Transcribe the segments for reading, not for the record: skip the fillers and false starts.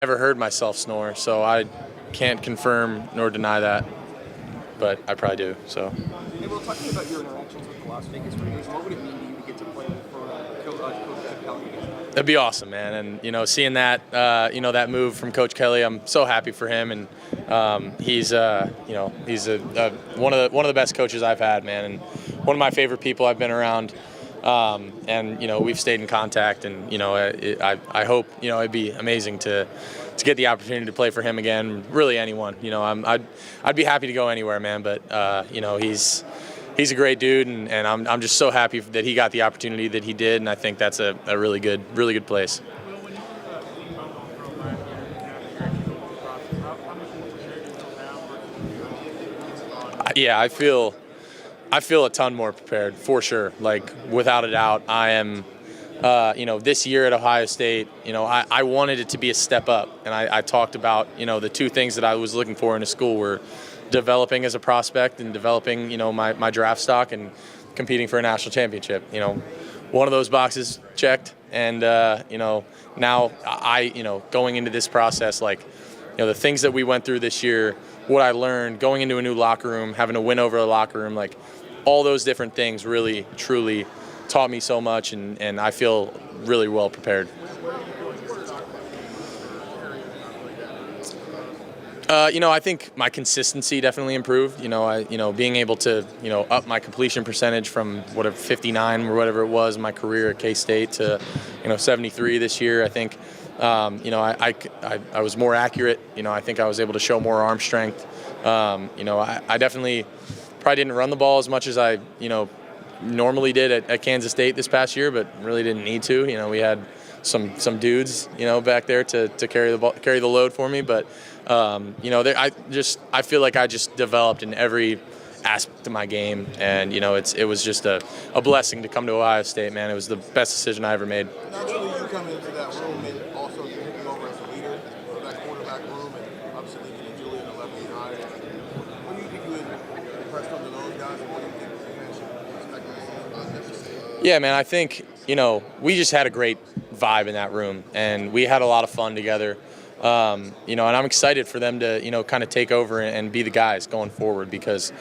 Never heard myself snore, so I can't confirm nor deny that, but I probably do. So. Hey, well, talking about your interactions with the Las Vegas Raiders, what would it mean to you to get to play for Coach Kelly again? That'd be awesome, man. And seeing that, that move from Coach Kelly, I'm so happy for him. And he's one of the best coaches I've had, man, and one of my favorite people I've been around. And we've stayed in contact, and I hope it'd be amazing to get the opportunity to play for him again. Really, anyone. I'd be happy to go anywhere, man. But he's a great dude, and I'm just so happy that he got the opportunity that he did, and I think that's a really good place. Yeah, I feel a ton more prepared, for sure. Like, without a doubt, I am, this year at Ohio State, I wanted it to be a step up. And I talked about, the two things that I was looking for in a school were developing as a prospect and developing, my draft stock and competing for a national championship. One of those boxes checked. And, now going into this process, like, the things that we went through this year, what I learned going into a new locker room, having to win over a locker room, like, all those different things really, truly taught me so much, and I feel really well prepared. I think my consistency definitely improved. Being able to, up my completion percentage from 59 or whatever it was in my career at K-State to, 73 this year. I think, I was more accurate. I think I was able to show more arm strength. I definitely probably didn't run the ball as much as I, normally did at Kansas State this past year, but really didn't need to. We had some dudes, back there to carry the load for me. But, I feel like I just developed in every aspect of my game, and it was just a blessing to come to Ohio State, man. It was the best decision I ever made. Naturally, you come into that room and also taking over as a leader of that quarterback room, and obviously Lincoln and Julian are left behind. What do you think you would impress on those guys, and what do you think the fans should expect? Yeah, man, I think we just had a great vibe in that room, and we had a lot of fun together. And I'm excited for them to, kind of take over and be the guys going forward, because,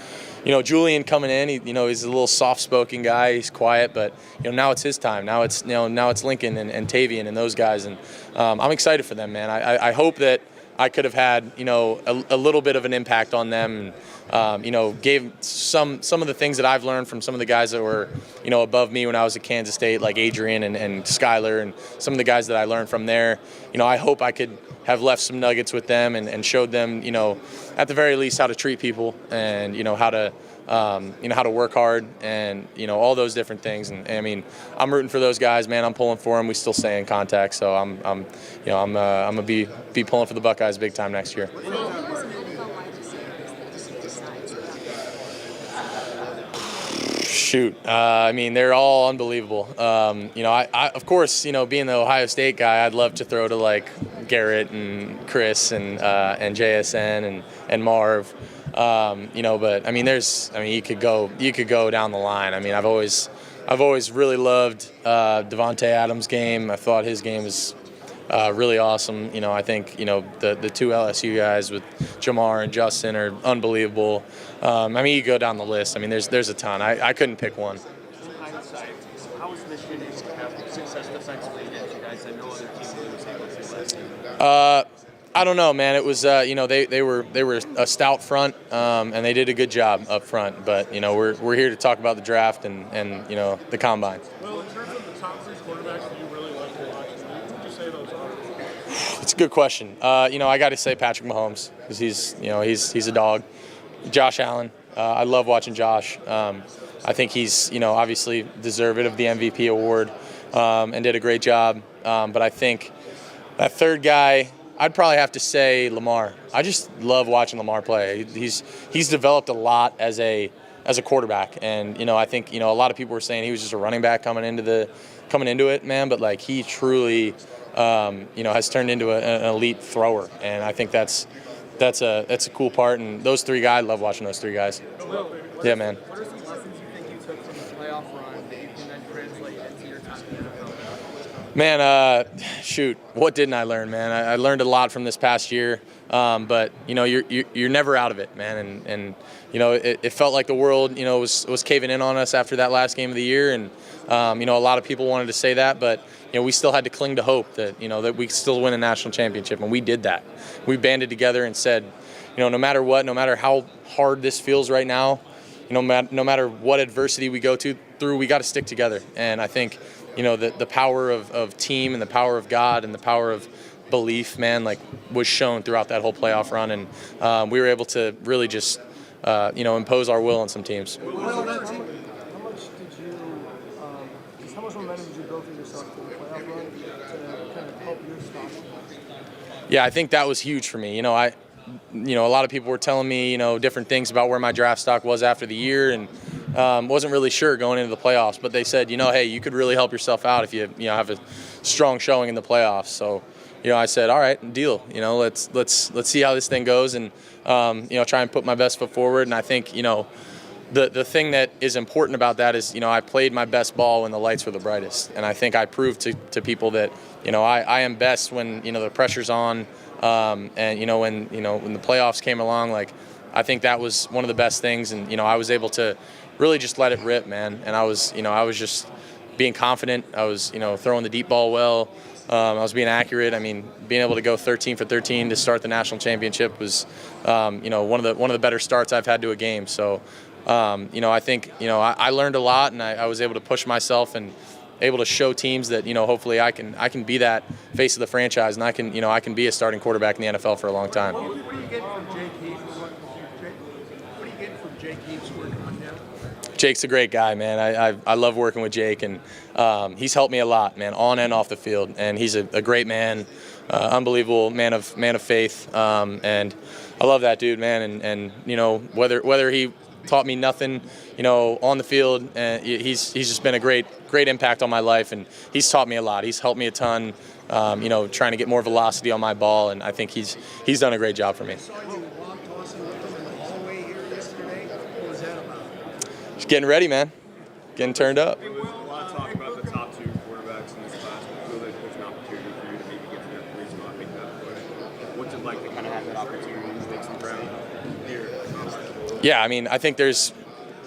Julian coming in, he's a little soft-spoken guy. He's quiet, but, now it's his time. Now it's Lincoln and Tavian and those guys, and I'm excited for them, man. I hope that I could have had, a little bit of an impact on them, and, gave some of the things that I've learned from some of the guys that were, above me when I was at Kansas State, like Adrian and Skyler, and some of the guys that I learned from there. I hope I could have left some nuggets with them and showed them, at the very least, how to treat people, and, how to work hard, and, all those different things. And I mean, I'm rooting for those guys, man. I'm pulling for them. We still stay in contact. So I'm gonna be pulling for the Buckeyes big time next year. Shoot, I mean, they're all unbelievable. I of course, being the Ohio State guy, I'd love to throw to like Garrett and Chris and JSN and Marv. But I mean, you could go down the line. I mean, I've always really loved Devontae Adams' game. I thought his game was really awesome. I think the two LSU guys with Jamar and Justin are unbelievable. I mean, you go down the list. I mean, there's a ton. I couldn't pick one. In hindsight, how was Michigan able to have success defensively against you guys that no other team was able to last year? I don't know, man. It was they were a stout front, and they did a good job up front. But we're here to talk about the draft and the combine. Well, in terms of the top three quarterbacks that you really like to watch, who would you say those are? It's a good question. I got to say Patrick Mahomes, because he's a dog. Josh Allen. I love watching Josh. I think he's obviously deserved of the MVP award, and did a great job. But I think that third guy, I'd probably have to say Lamar. I just love watching Lamar play. He's developed a lot as a quarterback, and I think a lot of people were saying he was just a running back coming into it, man. But like, he truly has turned into an elite thrower, and I think that's a cool part. And those three guys, I love watching those three guys. Yeah, man. What are some lessons you think you took from the playoff run that you can then translate into your time in the NFL? Man, shoot, what didn't I learn, man? I learned a lot from this past year, but you're never out of it, man. And it felt like the world, was caving in on us after that last game of the year, and a lot of people wanted to say that, but we still had to cling to hope that that we could still win a national championship, and we did that. We banded together and said, no matter what, no matter how hard this feels right now, no matter what adversity we go through, we got to stick together. And I think, the power of team and the power of God and the power of belief, man, was shown throughout that whole playoff run. And we were able to really just, impose our will on some teams. How much momentum did you build for yourself for the playoff run to kind of help your stock? Yeah, I think that was huge for me. A lot of people were telling me, different things about where my draft stock was after the year, and wasn't really sure going into the playoffs. But they said, hey, you could really help yourself out if you have a strong showing in the playoffs. So, I said, all right, deal. Let's see how this thing goes, and try and put my best foot forward. And I think, the thing that is important about that is, I played my best ball when the lights were the brightest, and I think I proved to people that, I am best when the pressure's on. And when the playoffs came along, I think that was one of the best things, and I was able to really just let it rip, man. And I was just being confident. I was throwing the deep ball well. I was being accurate. I mean, being able to go 13 for 13 to start the national championship was one of the better starts I've had to a game. So I think I learned a lot, and I was able to push myself and able to show teams that hopefully I can be that face of the franchise, and I can be a starting quarterback in the NFL for a long time. What do you get from Jake Heath? What do you get from Jake Heath's work on now? Jake's a great guy, man. I love working with Jake, and he's helped me a lot, man, on and off the field. And he's a great man, unbelievable man of faith, and I love that dude, man. And whether he taught me nothing, on the field. He's just been a great impact on my life, and he's taught me a lot. He's helped me a ton, trying to get more velocity on my ball, and I think he's done a great job for me. Just getting ready, man. Getting turned up. A lot of talk about the top two quarterbacks in this class. I feel that there's an opportunity for you to maybe get to that three spot, make that push. What's it like to kind of have that opportunity to make some ground here? Yeah, I mean, I think there's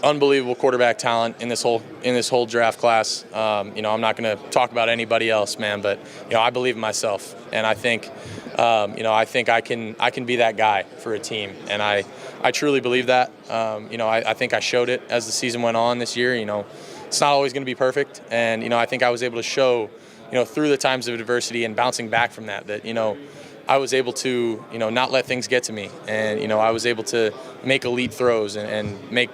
unbelievable quarterback talent in this whole draft class. I'm not going to talk about anybody else, man, but I believe in myself, and I think I can be that guy for a team, and I truly believe that. I think I showed it as the season went on this year. It's not always going to be perfect, and I think I was able to show through the times of adversity and bouncing back from that I was able to, not let things get to me, and I was able to make elite throws and make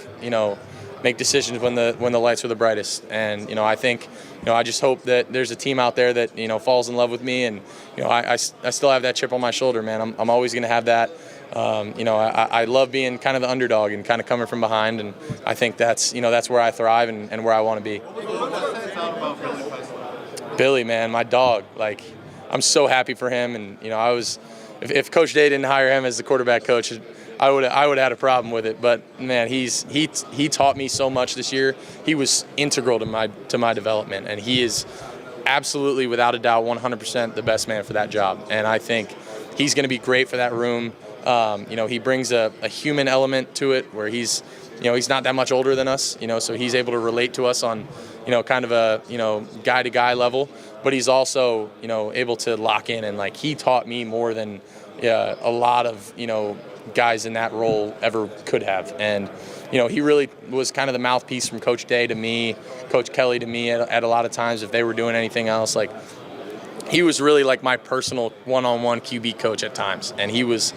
decisions when the lights were the brightest. And I think, I just hope that there's a team out there that falls in love with me, and I still have that chip on my shoulder, man. I'm always going to have that. I love being kind of the underdog and kind of coming from behind, and I think that's where I thrive and where I want to be. Billy, man, my dog, I'm so happy for him, and if Coach Day didn't hire him as the quarterback coach, I would have had a problem with it. But man, he taught me so much this year. He was integral to my development, and he is absolutely, without a doubt, 100% the best man for that job. And I think he's going to be great for that room. He brings a human element to it where he's not that much older than us, so he's able to relate to us on kind of a guy-to-guy level. But he's also, able to lock in, and he taught me more than a lot of, guys in that role ever could have. And, he really was kind of the mouthpiece from Coach Day to me, Coach Kelly to me at a lot of times if they were doing anything else. He was really my personal one-on-one QB coach at times, and he was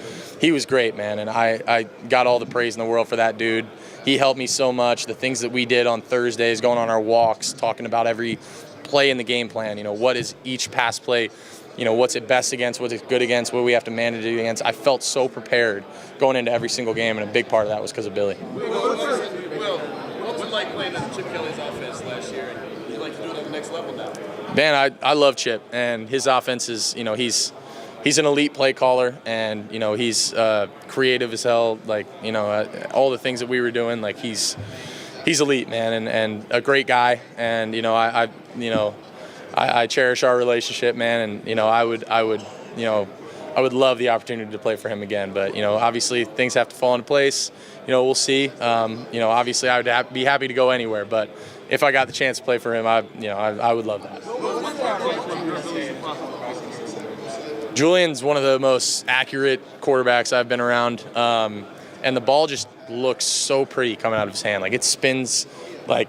great, man. And I got all the praise in the world for that dude. He helped me so much. The things that we did on Thursdays, going on our walks, talking about every play in the game plan, what is each pass play, what's it best against, what's it good against, what we have to manage it against. I felt so prepared going into every single game, and a big part of that was because of Billy. What's like playing as Chip Kelly's offense last year, and you like to do it at the next level now? Man, I love Chip, and his offense is, he's an elite play caller, and he's creative as hell. All the things that we were doing, he's elite, man, and a great guy. And I cherish our relationship, man, and you know, I would love the opportunity to play for him again. But you know, obviously things have to fall into place. You know, we'll see. You know, obviously I would be happy to go anywhere, but if I got the chance to play for him, I would love that. Julian's one of the most accurate quarterbacks I've been around, and the ball just looks so pretty coming out of his hand. Like, it spins like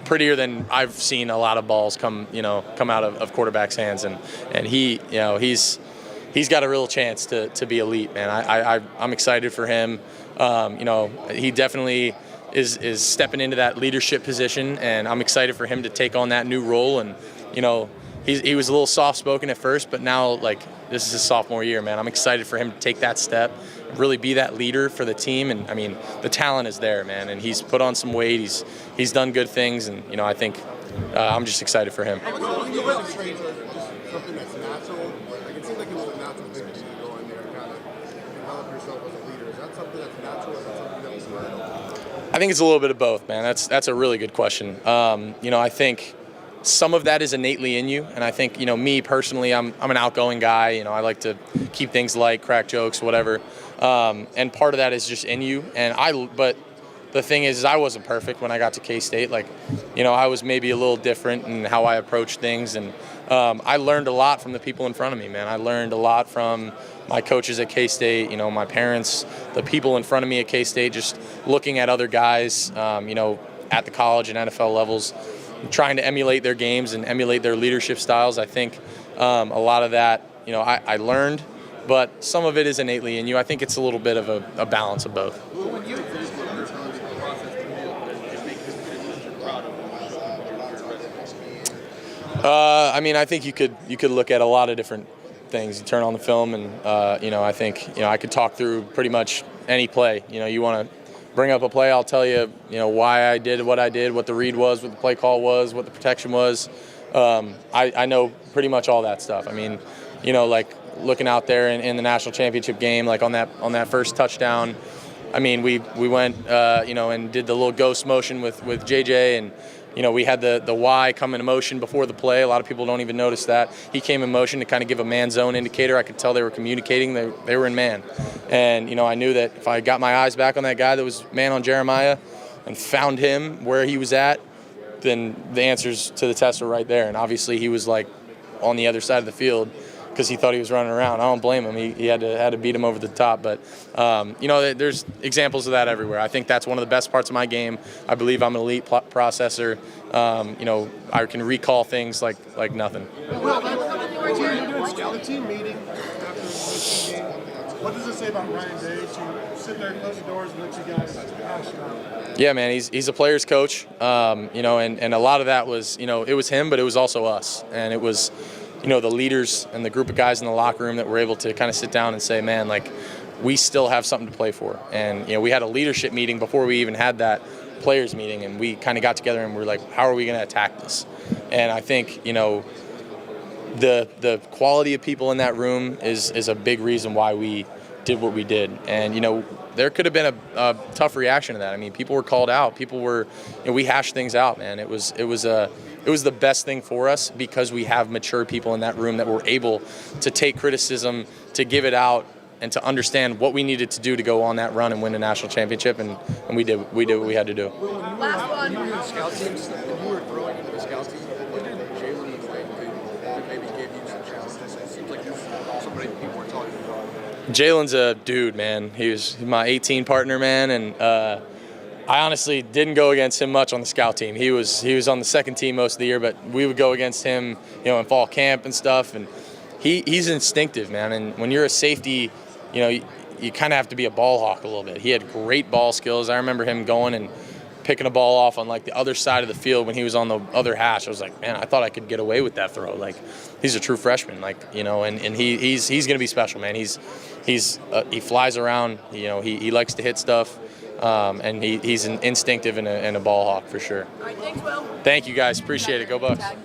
prettier than I've seen a lot of balls come out of quarterbacks' hands, and he, you know, he's got a real chance to be elite, man. I'm excited for him. You know, he definitely is stepping into that leadership position, and I'm excited for him to take on that new role. And you know, he was a little soft-spoken at first, but now, like, this is his sophomore year, man. I'm excited for him to take that step, really be that leader for the team. And I mean, the talent is there, man, and he's put on some weight. He's done good things, and you know, I think I'm just excited for him. Something that's natural. Like, it seems like it was a natural thing for you to go in there and kind of develop yourself as a leader. Is that something that's natural, or is that something that was learned? I think it's a little bit of both, man. That's a really good question. You know, I think some of that is innately in you, and I think, you know, me personally, I'm an outgoing guy. You know, I like to keep things light, crack jokes, whatever. And part of that is just in you. But the thing is, I wasn't perfect when I got to K-State. Like, you know, I was maybe a little different in how I approached things, and I learned a lot from the people in front of me, man. I learned a lot from my coaches at K-State, you know, my parents, the people in front of me at K-State, just looking at other guys, you know, at the college and NFL levels, trying to emulate their games and emulate their leadership styles. I think a lot of that, you know, I learned, but some of it is innately in you. I think it's a little bit of a balance of both. I mean, I think you could look at a lot of different things. You turn on the film, and you know, I think, you know, I could talk through pretty much any play. You know, you want to bring up a play, I'll tell you, you know, why I did what I did, what the read was, what the play call was, what the protection was. I know pretty much all that stuff. I mean, you know, like looking out there in the national championship game, like on that first touchdown. I mean, we went, you know, and did the little ghost motion with JJ, and you know, we had the Y come in motion before the play. A lot of people don't even notice that. He came in motion to kind of give a man zone indicator. I could tell they were communicating. They were in man. And, you know, I knew that if I got my eyes back on that guy that was man on Jeremiah and found him where he was at, then the answers to the test were right there. And obviously he was like on the other side of the field because he thought he was running around. I don't blame him. He had to beat him over the top. But, you know, there's examples of that everywhere. I think that's one of the best parts of my game. I believe I'm an elite processor. You know, I can recall things like nothing. Well, the team meeting after the game, what does it say about Ryan Day to sit there, close the doors, and let you guys hash it out? Yeah, man, he's a player's coach. You know, and a lot of that was, you know, it was him, but it was also us. And it was, you know, the leaders and the group of guys in the locker room that were able to kind of sit down and say, man, like, we still have something to play for. And, you know, we had a leadership meeting before we even had that players meeting, and we kind of got together and we're like, how are we going to attack this? And I think, you know, the quality of people in that room is a big reason why we did what we did. And, you know, there could have been a tough reaction to that. I mean, people were called out. People were, you know, we hashed things out, man. It was the best thing for us because we have mature people in that room that were able to take criticism, to give it out, and to understand what we needed to do to go on that run and win a national championship, and we did what we had to do. Last one. You were in the scout teams, when you were throwing into the scout team, what did Jalen and Wayne do that maybe gave you some challenges? It seems like there's somebody that people weren't talking about. Jalen's a dude, man. He's my 18 partner, man, and I honestly didn't go against him much on the scout team. He was on the second team most of the year, but we would go against him, you know, in fall camp and stuff. And he's instinctive, man. And when you're a safety, you know, you kind of have to be a ball hawk a little bit. He had great ball skills. I remember him going and picking a ball off on like the other side of the field when he was on the other hash. I was like, man, I thought I could get away with that throw. Like, he's a true freshman, like, you know, and he's going to be special, man. He flies around, you know, he likes to hit stuff. And he's an instinctive and a ball hawk for sure. All right, thanks, Will. Thank you guys. Appreciate it. Go Bucks. Yep.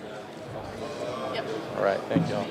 All right. Thank y'all.